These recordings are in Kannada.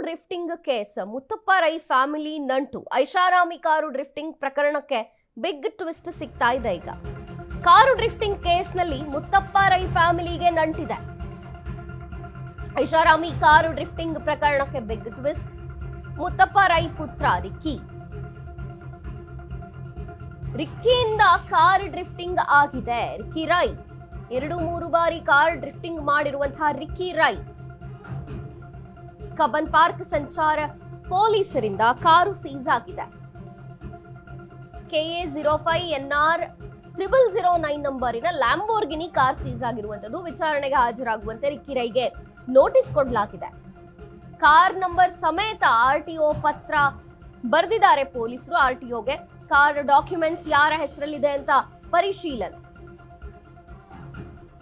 Drifting case Muthappa Rai family ನಂಟು. ಐಷಾರಾಮಿ ಕಾರು ಡ್ರಿಫ್ಟಿಂಗ್ ಪ್ರಕರಣಕ್ಕೆ ಬಿಗ್ ಟ್ವಿಸ್ಟ್ ಸಿಗ್ತಾ ಇದೆ. ಈಗ ಕಾರು ಡ್ರಿಫ್ಟಿಂಗ್ ಕೇಸ್ನಲ್ಲಿ ಮುತ್ತಪ್ಪ ರೈ ಫ್ಯಾಮಿಲಿಗೆ ನಂಟಿದೆ. ಐಷಾರಾಮಿ ಕಾರು ಡ್ರಿಫ್ಟಿಂಗ್ ಪ್ರಕರಣಕ್ಕೆ ಬಿಗ್ ಟ್ವಿಸ್ಟ್. ಮುತ್ತಪ್ಪ ರೈ ಪುತ್ರ ರಿಕ್ಕಿಯಿಂದ ಕಾರ್ ಡ್ರಿಫ್ಟಿಂಗ್ ಆಗಿದೆ. ರಿಕ್ಕಿ ರೈ 2-3 ಬಾರಿ ಕಾರ್ ಡ್ರಿಫ್ಟಿಂಗ್ ಮಾಡಿರುವಂತಹ ರಿಕ್ಕಿ ರೈ ಕಬ್ಬನ್ ಪಾರ್ಕ್ ಸಂಚಾರ ಪೊಲೀಸರಿಂದ ಕಾರು ಸೀಸ್ ಆಗಿದೆ. KA 05 NR 0009 ನಂಬರಿನ ಲ್ಯಾಂಬೋರ್ಗಿನಿ ಕಾರ್ ಸೀಸ್ ಆಗಿರುವಂತದ್ದು. ವಿಚಾರಣೆಗೆ ಹಾಜರಾಗುವಂತೆ ರಿಕ್ಕಿ ರೈಗೆ ನೋಟಿಸ್ ಕೊಡಲಾಗಿದೆ. ಕಾರ್ ನಂಬರ್ ಸಮೇತ RTO ಪತ್ರ ಬರೆದಿದ್ದಾರೆ ಪೊಲೀಸರು. RTOಗೆ ಕಾರ್ ಡಾಕ್ಯುಮೆಂಟ್ಸ್ ಯಾರ ಹೆಸರಲ್ಲಿದೆ ಅಂತ ಪರಿಶೀಲನೆ.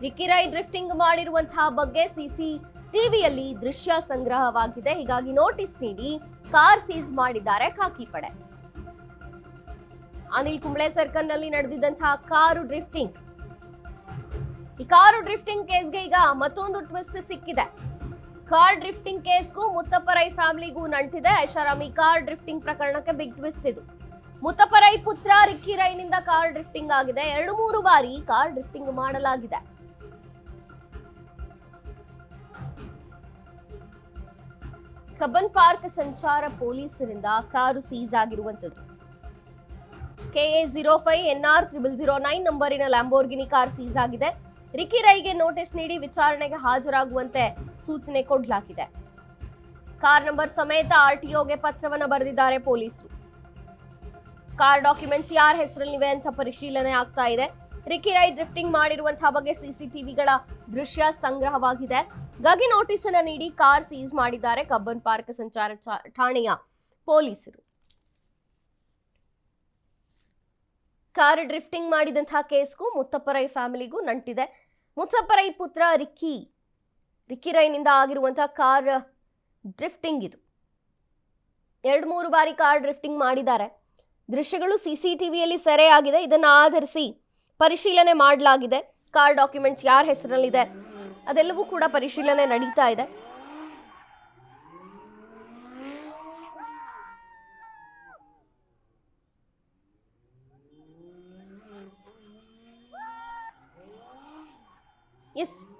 ರಿಕ್ಕಿ ರೈ ಡ್ರಿಫ್ಟಿಂಗ್ ಮಾಡಿರುವಂತಹ ಬಗ್ಗೆ CCTVಯಲ್ಲಿ ದೃಶ್ಯ ಸಂಗ್ರಹವಾಗಿದೆ. ಹೀಗಾಗಿ ನೋಟಿಸ್ ನೀಡಿ ಕಾರ್ ಸೀಸ್ ಮಾಡಿದ್ದಾರೆ ಖಾಕಿ ಪಡೆ. ಅನಿಲ್ ಕುಂಬ್ಳೆ ಸರ್ಕಲ್ ನಲ್ಲಿ ನಡೆದಿದ್ದಂತಹ ಕಾರು ಡ್ರಿಫ್ಟಿಂಗ್. ಈ ಕಾರು ಡ್ರಿಫ್ಟಿಂಗ್ ಕೇಸ್ಗೆ ಈಗ ಮತ್ತೊಂದು ಟ್ವಿಸ್ಟ್ ಸಿಕ್ಕಿದೆ. ಕಾರ್ ಡ್ರಿಫ್ಟಿಂಗ್ ಕೇಸ್ಗೂ ಮುತ್ತಪ್ಪ ರೈ ಫ್ಯಾಮಿಲಿಗೂ ನಂಟಿದೆ. ಐಷಾರಾಮಿ ಕಾರ್ ಡ್ರಿಫ್ಟಿಂಗ್ ಪ್ರಕರಣಕ್ಕೆ ಬಿಗ್ ಟ್ವಿಸ್ಟ್ ಇದು. ಮುತ್ತಪ್ಪ ರೈ ಪುತ್ರ ರಿಕ್ಕಿ ರೈನಿಂದ ಕಾರ್ ಡ್ರಿಫ್ಟಿಂಗ್ ಆಗಿದೆ. 2-3 ಬಾರಿ ಕಾರ್ ಡ್ರಿಫ್ಟಿಂಗ್ ಮಾಡಲಾಗಿದೆ. ಕಬ್ಬನ್ ಪಾರ್ಕ್ ಸಂಚಾರ ಪೊಲೀಸರಿಂದ ಕಾರು ಸೀಸ್ ಆಗಿರುವಂತದ್ದು. KA 05 NR 0009 ನಂಬರಿನ ಲ್ಯಾಂಬೋರ್ಗಿನಿ ಕಾರ್ ಸೀಸ್ ಆಗಿದೆ. ರಿಕ್ಕಿ ರೈಗೆ ನೋಟಿಸ್ ನೀಡಿ ವಿಚಾರಣೆಗೆ ಹಾಜರಾಗುವಂತೆ ಸೂಚನೆ ಕೊಡಲಾಗಿದೆ. ಕಾರ್ ನಂಬರ್ ಸಮೇತ RTOಗೆ ಪತ್ರವನ್ನು ಬರೆದಿದ್ದಾರೆ ಪೊಲೀಸರು. ಕಾರ್ ಡಾಕ್ಯುಮೆಂಟ್ಸ್ ಯಾರ ಹೆಸರಲ್ಲಿವೆ ಅಂತ ಪರಿಶೀಲನೆ ಆಗ್ತಾ ಇದೆ. ರಿಕ್ಕಿ ರೈ ಡ್ರಿಫ್ಟಿಂಗ್ ಮಾಡಿರುವಂತಹ ಬಗ್ಗೆ CCTVಗಳ ದೃಶ್ಯ ಸಂಗ್ರಹವಾಗಿದೆ. ಗಾಗಿ ನೋಟಿಸ್ ಅನ್ನು ನೀಡಿ ಕಾರ್ ಸೀಸ್ ಮಾಡಿದ್ದಾರೆ ಕಬ್ಬನ್ ಪಾರ್ಕ್ ಸಂಚಾರ ಠಾಣೆಯ ಪೊಲೀಸರು. ಕಾರ್ ಡ್ರಿಫ್ಟಿಂಗ್ ಮಾಡಿದಂತಹ ಕೇಸ್ಗೂ ಮುತ್ತಪ್ಪ ರೈ ಫ್ಯಾಮಿಲಿಗೂ ನಂಟಿದೆ. ಮುತ್ತಪ್ಪ ರೈ ಪುತ್ರ ರಿಕ್ಕಿ ರೈನಿಂದ ಆಗಿರುವಂತಹ ಕಾರ್ ಡ್ರಿಫ್ಟಿಂಗ್ ಇದು. 2-3 ಬಾರಿ ಕಾರ್ ಡ್ರಿಫ್ಟಿಂಗ್ ಮಾಡಿದ್ದಾರೆ. ದೃಶ್ಯಗಳು CCTVಯಲ್ಲಿ ಸೆರೆಯಾಗಿದೆ. ಇದನ್ನು ಆಧರಿಸಿ ಪರಿಶೀಲನೆ ಮಾಡಲಾಗಿದೆ. ಕಾರ್ ಡಾಕ್ಯುಮೆಂಟ್ಸ್ ಯಾರ ಹೆಸರಲ್ಲಿದೆ ಅದೆಲ್ಲವೂ ಕೂಡ ಪರಿಶೀಲನೆ ನಡೀತಾ ಇದೆ.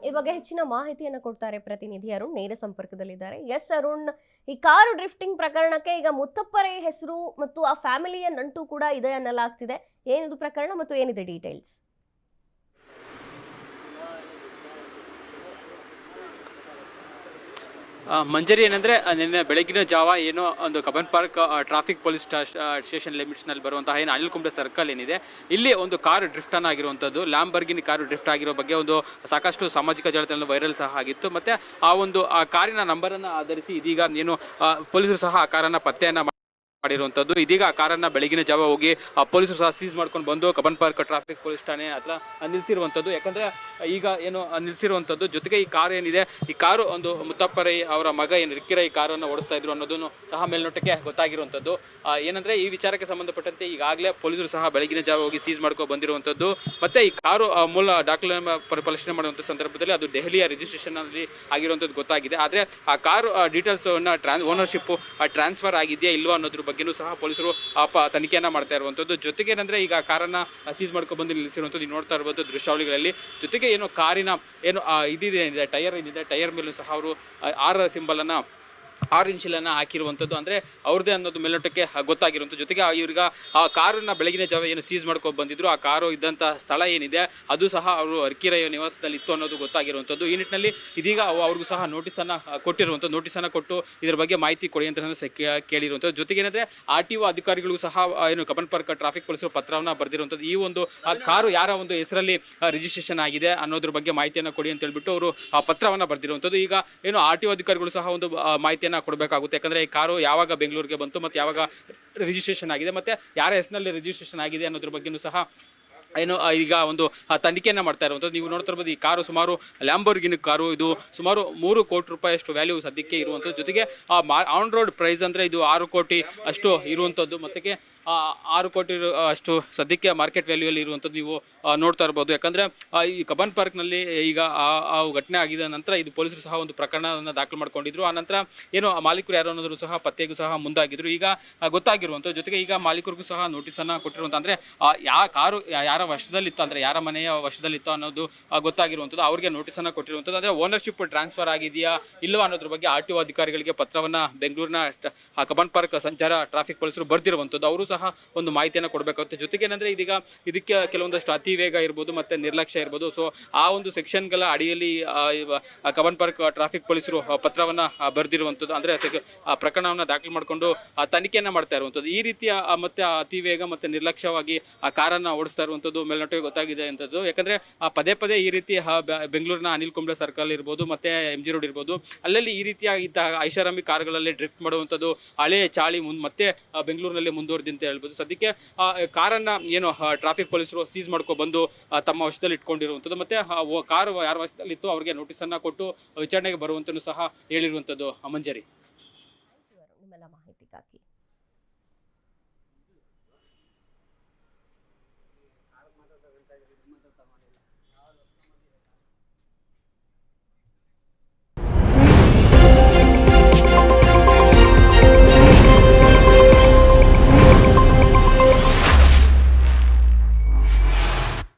ಈ ಬಗ್ಗೆ ಹೆಚ್ಚಿನ ಮಾಹಿತಿಯನ್ನು ಕೊಡ್ತಾರೆ ಪ್ರತಿನಿಧಿ ಅರುಣ್, ನೇರ ಸಂಪರ್ಕದಲ್ಲಿದ್ದಾರೆ. ಅರುಣ್, ಈ ಕಾರು ಡ್ರಿಫ್ಟಿಂಗ್ ಪ್ರಕರಣಕ್ಕೆ ಈಗ ಮುತ್ತಪ್ಪ ರೈ ಹೆಸರು ಮತ್ತು ಆ ಫ್ಯಾಮಿಲಿಯ ನಂಟು ಕೂಡ ಇದೆ ಅನ್ನಲಾಗ್ತಿದೆ. ಏನಿದು ಪ್ರಕರಣ ಮತ್ತು ಏನಿದೆ ಡೀಟೇಲ್ಸ್? ಮಂಜರಿ, ಏನಂದರೆ ನಿನ್ನೆ ಬೆಳಗಿನ ಜಾವ ಏನೋ ಒಂದು Cubbon park traffic police station ಲಿಮಿಟ್ಸ್ನಲ್ಲಿ ಬರುವಂತಹ ಏನು ಅನಿಲ್ ಕುಂಬ್ಳೆ ಸರ್ಕಲ್ ಏನಿದೆ, ಇಲ್ಲಿ ಒಂದು ಕಾರು ಡ್ರಿಫ್ಟ್ ಆಗಿರುವಂಥದ್ದು, ಲ್ಯಾಂಬರ್ಗಿನಿ ಕಾರು ಡ್ರಿಫ್ಟ್ ಆಗಿರೋ ಬಗ್ಗೆ ಒಂದು ಸಾಕಷ್ಟು ಸಾಮಾಜಿಕ ಜಾಲತಾಣದಲ್ಲಿ ವೈರಲ್ ಸಹ ಆಗಿತ್ತು. ಮತ್ತು ಆ ಕಾರಿನ ನಂಬರನ್ನು ಆಧರಿಸಿ ಇದೀಗ ಏನು ಪೊಲೀಸರು ಸಹ ಆ ಕಾರನ್ನು ಪತ್ತೆಯನ್ನು ಮಾಡಿರುವಂಥದ್ದು. ಇದೀಗ ಆ ಕಾರನ್ನು ಬೆಳಗಿನ ಜಾವ ಹೋಗಿ ಪೊಲೀಸರು ಸಹ ಸೀಸ್ ಮಾಡ್ಕೊಂಡು ಬಂದು ಕಬ್ಬನ್ ಪಾರ್ಕ್ ಟ್ರಾಫಿಕ್ ಪೊಲೀಸ್ ಠಾಣೆ ಹತ್ರ ನಿಲ್ಲಿಸಿರುವಂಥದ್ದು. ಯಾಕಂದರೆ ಈಗ ಏನು ನಿಲ್ಲಿಸಿರುವಂಥದ್ದು, ಜೊತೆಗೆ ಈ ಕಾರು ಏನಿದೆ, ಈ ಕಾರು ಒಂದು ಮುತ್ತಪ್ಪ ರೈ ಅವರ ಮಗ ಏನು ರಿಕ್ಕಿ ರೈ ಕಾರನ್ನು ಓಡಿಸ್ತಾ ಇದ್ರು ಅನ್ನೋದನ್ನು ಸಹ ಮೇಲ್ನೋಟಕ್ಕೆ ಗೊತ್ತಾಗಿರುವಂಥದ್ದು. ಏನಂದರೆ ಈ ವಿಚಾರಕ್ಕೆ ಸಂಬಂಧಪಟ್ಟಂತೆ ಈಗಾಗಲೇ ಪೊಲೀಸರು ಸಹ ಬೆಳಗಿನ ಜಾವ ಹೋಗಿ ಸೀಸ್ ಮಾಡ್ಕೊಂಡು ಬಂದಿರುವಂಥದ್ದು. ಮತ್ತು ಈ ಕಾರು ಮೂಲ ದಾಖಲೆ ಪರಿಶೀಲನೆ ಮಾಡುವಂಥ ಸಂದರ್ಭದಲ್ಲಿ ಅದು ದೆಹಲಿಯ ರಿಜಿಸ್ಟ್ರೇಷನ್ನಲ್ಲಿ ಆಗಿರುವಂಥದ್ದು ಗೊತ್ತಾಗಿದೆ. ಆದರೆ ಆ ಕಾರು ಡೀಟೇಲ್ಸನ್ನು ಓನರ್ಶಿಪ್ಪು ಟ್ರಾನ್ಸ್ಫರ್ ಆಗಿದೆಯಾ ಇಲ್ವಾ ಅನ್ನೋದ್ರ ಬಗ್ಗೆ ಸಹ ಪೊಲೀಸರು ತನಿಖೆಯನ್ನ ಮಾಡ್ತಾ ಇರುವಂತದ್ದು. ಜೊತೆಗೆ ಏನಂದ್ರೆ ಈಗ ಕಾರನ್ನ ಸೀಸ್ ಮಾಡ್ಕೊಂಡು ಬಂದು ನಿಲ್ಲಿಸಿರುವಂತದ್ದು ನೋಡ್ತಾ ಇರಬಹುದು ದೃಶ್ಯಾವಳಿಗಳಲ್ಲಿ. ಜೊತೆಗೆ ಏನು ಕಾರಿನ ಏನು ಇದಿದೆ ಟೈರ್ ಏನಿದೆ, ಟೈರ್ ಮೇಲೂ ಸಹ ಅವರು R ಸಿಂಬಲ್ ಅನ್ನ ಆರೆಂಜ್ ಅನ್ನ ಹಾಕಿರುವಂಥದ್ದು, ಅಂದರೆ ಅವ್ರದ್ದೇ ಅನ್ನೋದು ಮೇಲ್ನೋಟಕ್ಕೆ ಗೊತ್ತಾಗಿರುವಂಥದ್ದು. ಜೊತೆಗೆ ಇವ್ರಿಗೆ ಆ ಕಾರನ್ನ ಬೆಳಗಿನ ಜಾವ ಏನು ಸೀಸ್ ಮಾಡ್ಕೊಂಡು ಬಂದಿದ್ರು, ಆ ಕಾರು ಇದ್ದಂಥ ಸ್ಥಳ ಏನಿದೆ ಅದು ಸಹ ಅವರು ರಿಕ್ಕಿ ರೈ ನಿವಾಸದಲ್ಲಿ ಇತ್ತು ಅನ್ನೋದು ಗೊತ್ತಾಗಿರುವಂಥದ್ದು. ಈ ನಿಟ್ಟಿನಲ್ಲಿ ಇದೀಗ ಅವ್ರಿಗೂ ಸಹ ನೋಟಿಸನ್ನು ಕೊಟ್ಟಿರುವಂಥದ್ದು. ನೋಟಿಸನ್ನು ಕೊಟ್ಟು ಇದ್ರ ಬಗ್ಗೆ ಮಾಹಿತಿ ಕೊಡಿ ಅಂತ ಕೇಳಿರುವಂಥದ್ದು. ಜೊತೆಗೆ ಏನಂದರೆ RTO ಅಧಿಕಾರಿಗಳಿಗೂ ಸಹ ಏನು ಕಬ್ಬನ್ ಪಾರ್ಕ್ ಟ್ರಾಫಿಕ್ ಪೊಲೀಸರು ಪತ್ರವನ್ನು ಬರೆದಿರುವಂಥದ್ದು. ಈ ಒಂದು ಕಾರು ಯಾರ ಒಂದು ಹೆಸರಲ್ಲಿ ರಿಜಿಸ್ಟ್ರೇಷನ್ ಆಗಿದೆ ಅನ್ನೋದ್ರ ಬಗ್ಗೆ ಮಾಹಿತಿಯನ್ನು ಕೊಡಿ ಅಂತ ಹೇಳ್ಬಿಟ್ಟು ಅವರು ಆ ಪತ್ರವನ್ನು ಬರೆದಿರುವಂಥದ್ದು. ಈಗ ಏನು RTO ಅಧಿಕಾರಿಗಳು ಸಹ ಒಂದು ಮಾಹಿತಿಯನ್ನು ಕೊಡಬೇಕಾಗುತ್ತೆ. ಯಾಕಂದರೆ ಈ ಕಾರು ಯಾವಾಗ ಬೆಂಗಳೂರಿಗೆ ಬಂತು ಮತ್ತು ಯಾವಾಗ ರಿಜಿಸ್ಟ್ರೇಷನ್ ಆಗಿದೆ ಮತ್ತು ಯಾರ ಹೆಸರಿನಲ್ಲಿ ರಿಜಿಸ್ಟ್ರೇಷನ್ ಆಗಿದೆ ಅನ್ನೋದ್ರ ಬಗ್ಗೆಯೂ ಸಹ ಏನು ಈಗ ಒಂದು ತನಿಖೆಯನ್ನು ಮಾಡ್ತಾ ಇರುವಂಥದ್ದು. ನೀವು ನೋಡ್ತಾ ಇರ್ಬೋದು, ಈ ಕಾರು ಸುಮಾರು ಲ್ಯಾಂಬೋರ್ಗಿನಿ ಕಾರು, ಇದು ಸುಮಾರು 3 ಕೋಟಿ ರೂಪಾಯಿಯಷ್ಟು ವ್ಯಾಲ್ಯೂ ಸದ್ಯಕ್ಕೆ ಇರುವಂಥದ್ದು. ಜೊತೆಗೆ ಆನ್ ರೋಡ್ ಪ್ರೈಸ್ ಅಂದರೆ ಇದು 6 ಕೋಟಿ ಅಷ್ಟು ಇರುವಂಥದ್ದು. ಮತ್ತು 6 ಕೋಟಿ ಅಷ್ಟು ಸದ್ಯಕ್ಕೆ ಮಾರ್ಕೆಟ್ ವ್ಯಾಲ್ಯೂಯಲ್ಲಿ ಇರುವಂಥದ್ದು ನೀವು ನೋಡ್ತಾ ಇರ್ಬೋದು. ಯಾಕಂದರೆ ಈ ಕಬ್ಬನ್ ಪಾರ್ಕ್ನಲ್ಲಿ ಈಗ ಆ ಘಟನೆ ಆಗಿದ ನಂತರ ಇದು ಪೊಲೀಸರು ಸಹ ಒಂದು ಪ್ರಕರಣವನ್ನು ದಾಖಲು ಮಾಡ್ಕೊಂಡಿದ್ರು. ಆ ನಂತರ ಏನು ಮಾಲೀಕರು ಯಾರು ಅನ್ನೋದ್ರು ಸಹ ಪತ್ತೆಗೂ ಸಹ ಮುಂದಾಗಿದ್ರು. ಈಗ ಗೊತ್ತಾಗಿರುವಂಥದ್ದು, ಜೊತೆಗೆ ಈಗ ಮಾಲೀಕರಿಗೂ ಸಹ ನೋಟಿಸನ್ನು ಕೊಟ್ಟಿರುವಂಥ, ಅಂದರೆ ಕಾರು ಯಾರ ವಶದಲ್ಲಿತ್ತು, ಅಂದರೆ ಯಾರ ಮನೆಯ ವಶದಲ್ಲಿತ್ತು ಅನ್ನೋದು ಗೊತ್ತಾಗಿರುವಂಥದ್ದು, ಅವ್ರಿಗೆ ನೋಟಿಸನ್ನು ಕೊಟ್ಟಿರುವಂಥದ್ದು. ಅಂದರೆ ಓನರ್ಶಿಪ್ ಟ್ರಾನ್ಸ್ಫರ್ ಆಗಿದೆಯಾ ಇಲ್ಲವಾ ಅನ್ನೋದ್ರ ಬಗ್ಗೆ RTO ಅಧಿಕಾರಿಗಳಿಗೆ ಪತ್ರವನ್ನು ಬೆಂಗಳೂರಿನ ಕಬ್ಬನ್ ಪಾರ್ಕ್ ಸಂಚಾರ ಟ್ರಾಫಿಕ್ ಪೊಲೀಸರು ಬರ್ದಿರುವಂಥದ್ದು. ಅವರು ಸಹ ಒಂದು ಮಾಹಿತಿಯನ್ನು ಕೊಡಬೇಕಾಗುತ್ತೆ. ಜೊತೆಗೆ ಏನಂದರೆ ಇದಕ್ಕೆ ಕೆಲವೊಂದಷ್ಟು ಅತಿ ವೇಗ ಇರ್ಬೋದು ಮತ್ತು ನಿರ್ಲಕ್ಷ್ಯ ಇರ್ಬೋದು. ಸೊ ಆ ಒಂದು ಸೆಕ್ಷನ್ಗಳ ಅಡಿಯಲ್ಲಿ ಕಬ್ಬನ್ ಪಾರ್ಕ್ ಟ್ರಾಫಿಕ್ ಪೊಲೀಸರು ಪತ್ರವನ್ನು ಬರೆದಿರುವಂಥದ್ದು, ಅಂದರೆ ಪ್ರಕರಣವನ್ನು ದಾಖಲು ಮಾಡಿಕೊಂಡು ತನಿಖೆಯನ್ನು ಮಾಡ್ತಾ ಇರುವಂಥದ್ದು. ಈ ರೀತಿಯ ಮತ್ತೆ ಅತಿ ವೇಗ ಮತ್ತು ನಿರ್ಲಕ್ಷ್ಯವಾಗಿ ಆ ಕಾರನ್ನು ಓಡಿಸ್ತಾ ಇರುವಂಥದ್ದು ಮೇಲ್ನೋಟಕ್ಕೆ ಗೊತ್ತಾಗಿದೆ ಅಂಥದ್ದು. ಯಾಕಂದರೆ ಪದೇ ಪದೇ ಈ ರೀತಿ ಬೆಂಗಳೂರಿನ ಅನಿಲ್ ಕುಂಬ್ಳೆ ಸರ್ಕಲ್ ಇರ್ಬೋದು ಮತ್ತು MG ರೋಡ್ ಇರ್ಬೋದು, ಅಲ್ಲಲ್ಲಿ ಈ ರೀತಿಯ ಐಷಾರಾಮಿ ಕಾರುಗಳಲ್ಲಿ ಡ್ರಿಫ್ಟ್ ಮಾಡುವಂಥದ್ದು ಹಳೆ ಚಾಳಿ ಮತ್ತೆ ಬೆಂಗಳೂರಿನಲ್ಲಿ ಮುಂದುವರೆದಿ ಅಂತ ಹೇಳ್ಬೋದು. ಸದ್ಯಕ್ಕೆ ಕಾರನ್ನು ಏನು ಟ್ರಾಫಿಕ್ ಪೊಲೀಸರು ಸೀಸ್ ಮಾಡ್ಕೊಬಂದು ತಮ್ಮ ವಶದಲ್ಲಿ ಇಟ್ಕೊಂಡಿರುವಂಥದ್ದು, ಮತ್ತು ಕಾರು ಯಾರ ವಶದಲ್ಲಿತ್ತು ಅವರಿಗೆ ನೋಟಿಸನ್ನು ಕೊಟ್ಟು ವಿಚಾರಣೆಗೆ ಬರುವಂತನೂ ಸಹ ಹೇಳಿರುವಂಥದ್ದು. ಮಂಜರಿ, ನಿಮ್ಮೆಲ್ಲ ಮಾಹಿತಿಗಾಗಿ.